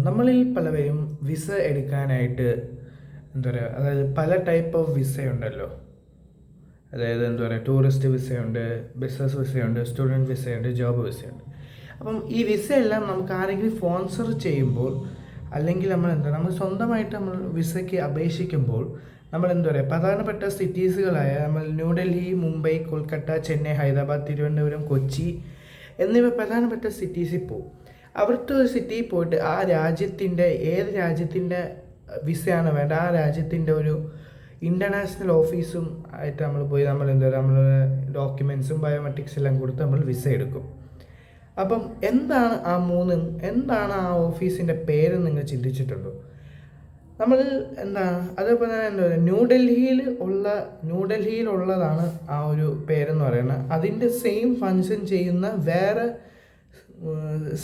നമ്മളിൽ പലവരും വിസ എടുക്കാനായിട്ട് എന്താ പറയുക, അതായത് പല ടൈപ്പ് ഓഫ് വിസയുണ്ടല്ലോ. അതായത് എന്താ പറയുക, ടൂറിസ്റ്റ് വിസയുണ്ട്, ബിസിനസ് വിസയുണ്ട്, സ്റ്റുഡൻറ്റ് വിസയുണ്ട്, ജോബ് വിസയുണ്ട്. അപ്പം ഈ വിസയെല്ലാം നമുക്ക് ആരെങ്കിലും സ്പോൺസർ ചെയ്യുമ്പോൾ, അല്ലെങ്കിൽ നമ്മൾ സ്വന്തമായിട്ട് നമ്മൾ വിസയ്ക്ക് അപേക്ഷിക്കുമ്പോൾ നമ്മൾ എന്താ പറയുക, പ്രധാനപ്പെട്ട സിറ്റീസുകളായ നമ്മൾ ന്യൂഡൽഹി, മുംബൈ, കൊൽക്കത്ത, ചെന്നൈ, ഹൈദരാബാദ്, തിരുവനന്തപുരം, കൊച്ചി എന്നിവ പ്രധാനപ്പെട്ട സിറ്റീസിൽ പോകും. അവിടുത്തെ ഒരു സിറ്റിയിൽ പോയിട്ട് ആ രാജ്യത്തിൻ്റെ ഏത് രാജ്യത്തിൻ്റെ വിസയാണ് വേണ്ട, ആ രാജ്യത്തിൻ്റെ ഒരു ഇൻ്റർനാഷണൽ ഓഫീസും ആയിട്ട് നമ്മൾ പോയി നമ്മൾ എന്താ പറയുക, നമ്മൾ ഡോക്യുമെൻസും ബയോമെട്രിക്സ് എല്ലാം കൊടുത്ത് നമ്മൾ വിസ എടുക്കും. അപ്പം എന്താണ് ആ ഓഫീസിൻ്റെ പേര് നിങ്ങൾ ചിന്തിച്ചിട്ടുണ്ടോ? നമ്മൾ അതേപോലെ തന്നെ എന്താ പറയുക, ന്യൂഡൽഹിയിലുള്ളതാണ് ആ ഒരു പേരെന്ന് പറയുന്നത്. അതിൻ്റെ സെയിം ഫങ്ഷൻ ചെയ്യുന്ന വേറെ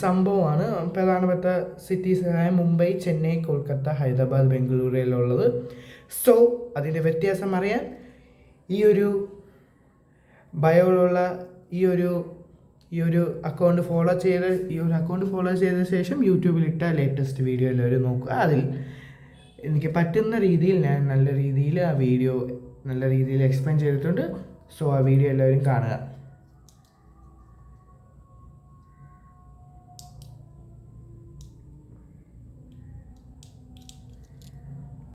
സംഭവമാണ് പ്രധാനപ്പെട്ട സിറ്റീസായ മുംബൈ, ചെന്നൈ, കൊൽക്കത്ത, ഹൈദരാബാദ്, ബംഗളൂരുവിലുള്ളത്. സോ അതിൻ്റെ വ്യത്യാസം അറിയാൻ ഈ ഒരു ബയോയിലുള്ള ഈ ഒരു അക്കൗണ്ട് ഫോളോ ചെയ്ത ശേഷം യൂട്യൂബിലിട്ട ലേറ്റസ്റ്റ് വീഡിയോ എല്ലാവരും നോക്കുക. അതിൽ എനിക്ക് പറ്റുന്ന രീതിയിൽ ഞാൻ നല്ല രീതിയിൽ എക്സ്പ്ലെയിൻ ചെയ്തിട്ടുണ്ട്. സോ ആ വീഡിയോ എല്ലാവരും കാണുക.